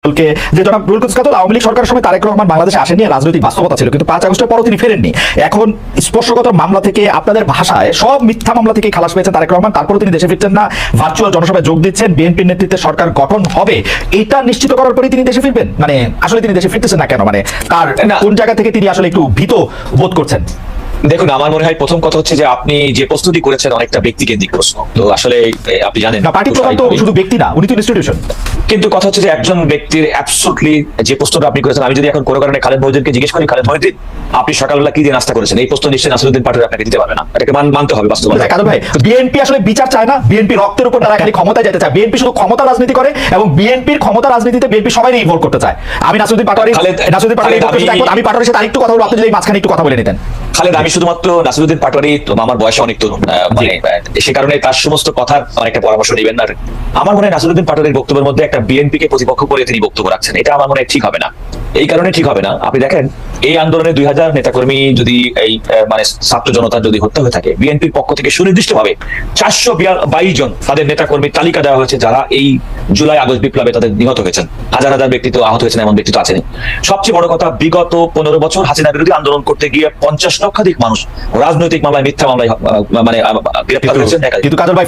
যে জনাব রুহুল কুদ্দুস কাজল আওয়ামী লীগ সরকারের সময় তারেক রহমান বাংলাদেশে আসেননি, রাজনৈতিক বাস্তবতা ছিল, কিন্তু 5 আগস্টের পরও তিনি ফেরেননি। এখন স্পর্শগত মামলা থেকে, আপনাদের ভাষায় সব মিথ্যা মামলা থেকে খালাস পেয়েছেন তারেক রহমান, তারপরও তিনি দেশে ফিরছেন না, ভার্চুয়াল জনসভায় যোগ দিচ্ছেন, বিএনপির নেতৃত্বে সরকার গঠন হবে, এটা নিশ্চিত করার পরে তিনি দেশে ফিরবেন। মানে আসলে তিনি দেশে ফিরতেছেন না কেন? মানে তার কোন জায়গা থেকে তিনি আসলে একটু ভীত বোধ করছেন? দেখুন, আমার মনে হয় প্রথম কথা হচ্ছে যে আপনি যে প্রস্তুতি করেছেন অনেকটা ব্যক্তিকেন্দ্রিক প্রশ্ন। তো আসলে আপনি জানেন না, পার্টি প্রধান তো শুধু ব্যক্তি না, উনি তো ইনস্টিটিউশন। কিন্তু কথা হচ্ছে যে একজন ব্যক্তির অ্যাবসলিউটলি যে প্রশ্নটা আপনি করেছেন, আমি যদি এখন কোনো কারণে খালেদ মহিউদ্দিনকে জিজ্ঞেস করি, খালেদ মহিউদ্দিন আপনি সকালবেলা কি দিয়ে নাস্তা করেছেন, এই প্রশ্ন নিশ্চয়ই নাসিরউদ্দিন পাটোয়ারি আপনাকে দিতে পারবে না। এটাকে মানতে হবে বাস্তবতা। কাজল ভাই, বিএনপি আসলে বিচার চায় না, বিএনপি রক্তের উপর তারা খালি ক্ষমতায় যেতে চায়। বিএনপি শুধু ক্ষমতা রাজনীতি করে এবং বিএনপির ক্ষমতা রাজনীতিতে বিএনপি সবাই ইনভলভ করতে চায়। আমি নাসিরউদ্দিন পাটোয়ারি আমি পাটোয়ারির সাথে আরেকটু কথা বলবো, আপনি যদি মাঝখানে একটু কথা বলে নিতেন। খালেদ, আমি শুধুমাত্র নাসিরউদ্দিন পাটোয়ারি তো আমার বয়সে অনেক তরুণ, সে কারণে তার সমস্ত কথার অনেকটা পরামর্শ নেবেন না। আমার মনে হয় নাসিরউদ্দিন পাটোয়ারির বক্তব্যের মধ্যে একটা বিএনপিকে প্রতিপক্ষ করে তিনি বক্তব্য রাখছেন, এটা আমার মনে হয় ঠিক হবে না। এই কারণে ঠিক হবে না, আপনি দেখেন এই আন্দোলনে 2000 নেতাকর্মী যদি এই মানে ছাত্র জনতা যদি হত্যা হয়ে থাকে, বিএনপির পক্ষ থেকে সুনির্দিষ্টভাবে 422 জন তাদের নেতাকর্মীর তালিকা দেওয়া হয়েছে যারা এই জুলাই আগস্ট বিপ্লবে তাদের নিহত হয়েছেন। হাজার হাজার ব্যক্তি তো আহত হয়েছেন, এমন ব্যক্তি তো আছেন। সবচেয়ে বড় কথা, বিগত 15 বছর হাসিনা বিরোধী আন্দোলন করতে গিয়ে 50 লক্ষাধিক মানুষ রাজনৈতিক মামলায়, মিথ্যা মামলায় মানে গ্রেফতার হয়েছেন। কিন্তু কাজল ভাই,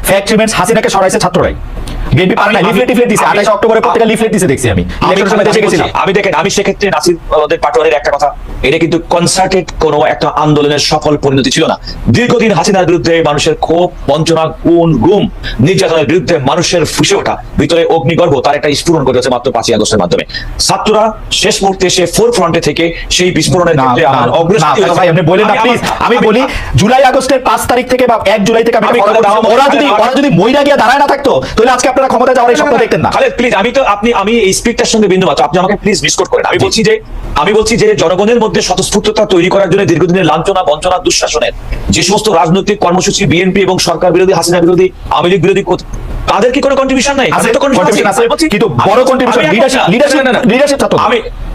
ফ্যাক্ট রিমেন্স হাসিনাকে সরাইছে ছাত্ররাই। বিএনপি পারে না, লিফলেট দিয়েছে 28 অক্টোবরে প্রত্যেকটা লিফলেট দিয়েছে, দেখছি আমি ইলেকশনের সময় দেশে গেছিলাম। আমি দেখেন, আমি সেক্ষেত্রে নাসিরউদ্দিন পাটোয়ারির একটা কথা, এটা কিন্তু কনসার্টেড কোনো একটা আন্দোলনের সফল পরিণতি ছিল না। দীর্ঘদিন হাসিনার বিরুদ্ধে মানুষের ক্ষোভ, বঞ্চনা, খুন, গুম, নির্যাতনের বিরুদ্ধে মানুষের ফুসে ওঠা ভিতরে অগ্নিগর্ভ, তার একটা স্ফুরণ ঘটেছে মাত্র 5 আগস্টের মাধ্যমে। ছাত্ররা শেষ মুহূর্তে এসে ফোর ফ্রন্টে থেকে সেই বিস্ফোরণের আমি বলি জুলাই আগস্টের 5 তারিখ থেকে বা 1 জুলাই থেকে ওরা যদি মইরা গিয়ে দাঁড়ায় না থাকতো, তাহলে আজকে আপনারা ক্ষমতায় যাওয়ার এই স্বপ্ন দেখতেন না। খালেদ প্লিজ, আমি এই স্পিডটার সঙ্গে বিন্দু মাত্র, আপনি আমাকে প্লিজ মিসকোট করেন। আমি বলছি যে জনগণের মধ্যে স্বতঃস্ফূর্ততা তৈরি করার জন্য দীর্ঘদিনের লাঞ্ছনা, বঞ্চনা, দুঃশাসনের যে সমস্ত রাজনৈতিক কর্মসূচি বিএনপি এবং সরকার বিরোধী, হাসিনা বিরোধী, আওয়ামী লীগ বিরোধী, তাদের কি কোনো কন্ট্রিবিউশন নাই? কিন্তু বড় কন্ট্রিবিউশন লিডারশিপ ছাত্র।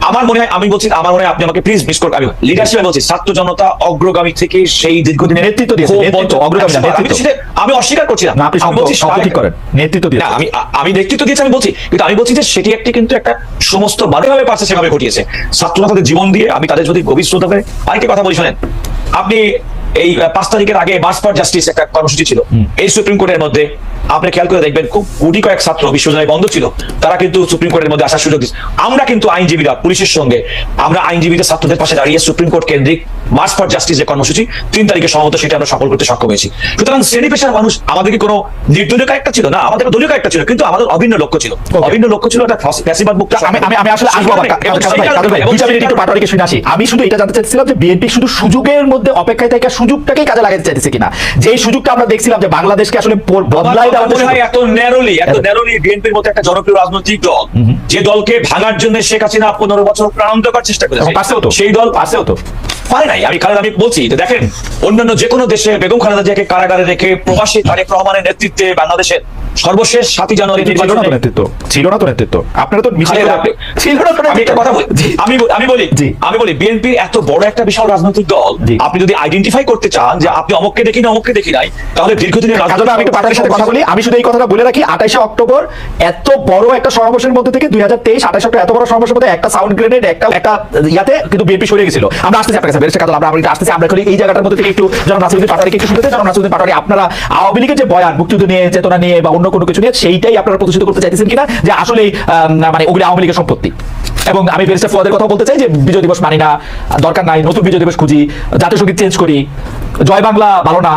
আমার মনে হয় আপনি আমাকে প্লিজ মিসকোট। আমি লিডারশিপ বলছি, ছাত্র জনতা অগ্রগামী থেকে সেই দীর্ঘদিনের নেতৃত্ব দিয়েছে, আমি অস্বীকার করছি না, আপনি ঠিক করেন, নেতৃত্ব দিয়েছে। আমি নেতৃত্ব দিয়েছি, আমি বলছি যে সেটি কিন্তু একটা সমস্ত ভাবে পারছে সেভাবে ঘটিয়েছে ছাত্ররা তাদের জীবন দিয়ে। আমি তাদের যদি গভীর শ্রদ্ধা করে আরেকটি কথা বলি, শোনেন আপনি, এই 5 তারিখের আগে মার্চ ফর জাস্টিস একটা কর্মসূচি ছিল এই সুপ্রিম কোর্টের মধ্যে। আপনি খেয়াল করে দেখবেন, খুব কোটি কয়েক ছাত্র বিশ্ববিদ্যালয় বন্ধ ছিল, তারা কিন্তু সুপ্রিম কোর্টের মধ্যে আসার সুযোগ দিচ্ছে। আমরা কিন্তু আইনজীবীরা পুলিশের সঙ্গে, আমরা আইনজীবীদের ছাত্রদের পাশে দাঁড়িয়ে সুপ্রিম কোর্ট কেন্দ্রিক মার্চ ফর জাস্টিস যে কর্মসূচি 3 তারিখে সম্ভবত, সেটা আমরা সফল করতে সক্ষম হয়েছি। সুতরাং শ্রেণী পেশার মানুষ, আমাদের কি কোনো নির্দলীয় একটা ছিল না, আমাদের দলীয় একটা ছিল, কিন্তু আমাদের অভিন্ন লক্ষ্য ছিল একটা ফ্যাসিবাদ মুক্ত। আমি আসলে পাটোয়ারিকে শুনে আসি। আমি শুধু এটা জানতে চাইছিলাম যে বিএনপি শুধু সুযোগের মধ্যে অপেক্ষায় থেকে সুযোগটাকেই কাজে লাগাতে চাইতেছে কিনা, যে সুযোগটা আমরা দেখছিলাম যে বাংলাদেশকে আসলে বদলাই দেওয়া। এত ন্যারোলি বিএনপির মতো একটা জনপ্রিয় রাজনৈতিক দল, যে দলকে ভাঙার জন্য শেখ হাসিনা 15 বছর প্রাণান্ত করার চেষ্টা করেছে, সেই দল পাশেও তো পারে নাই। আমি বলছি, দেখেন অন্যান্য যে কোনো দেশে বেগম খালেদা জিয়াকে কারাগারে রেখে প্রবাসী তারেক রহমানের নেতৃত্বে বাংলাদেশের সর্বশেষ 7 জানুয়ারি ছিল না তো নেতৃত্ব, আপনারা তো আমি বলি বিএনপি এত বড় একটা বিশাল রাজনৈতিক দল, আপনি যদি আইডেন্টিফাই করতে চান যে আপনি অমুককে দেখি না অমুককে দেখি নাই, তাহলে দীর্ঘদিনের পাটোয়ারির সাথে কথা বলি। আমি শুধু এই কথাটা বলে রাখি, 28 অক্টোবর এত বড় একটা সমাবেশের মধ্যে থেকে 2023 28 অক্টোবর এত বড় সমাবেশের মধ্যে একটা সাউন্ড গ্রেনেড একটা ইয়াতে কিন্তু বিএনপি সরে গেছিল। আমরা আসতেছি আপনার কাছে বেরেস্টার কাজল, আমরা আসতেছি। আমরা এই জায়গাটার মধ্যে থেকে একটু যেন নাসিরউদ্দিন পাটোয়ারিকে একটু শুনতে চাই। যেন নাসিরউদ্দিন পাটোয়ারি, আপনারা আওয়ামী লীগের যে বয়ান, মুক্তিযুদ্ধ নিয়ে, চেতনা নিয়ে বা অন্য কোনো কিছু নিয়ে, সেইটাই আপনারা প্রতিষ্ঠিত করতে চাইতেছেন কিনা যে আসলে মানে ওগুলি আওয়ামী লীগের সম্পত্তি। এবং আমি ব্যারিস্টার ফুয়াদের কথা বলতে চাই যে বিজয় দিবস মানি না, দরকার নাই, নতুন বিজয় দিবস খুঁজি, জাতীয় সঙ্গীত চেঞ্জ করি, জয় বাংলা ভালো না।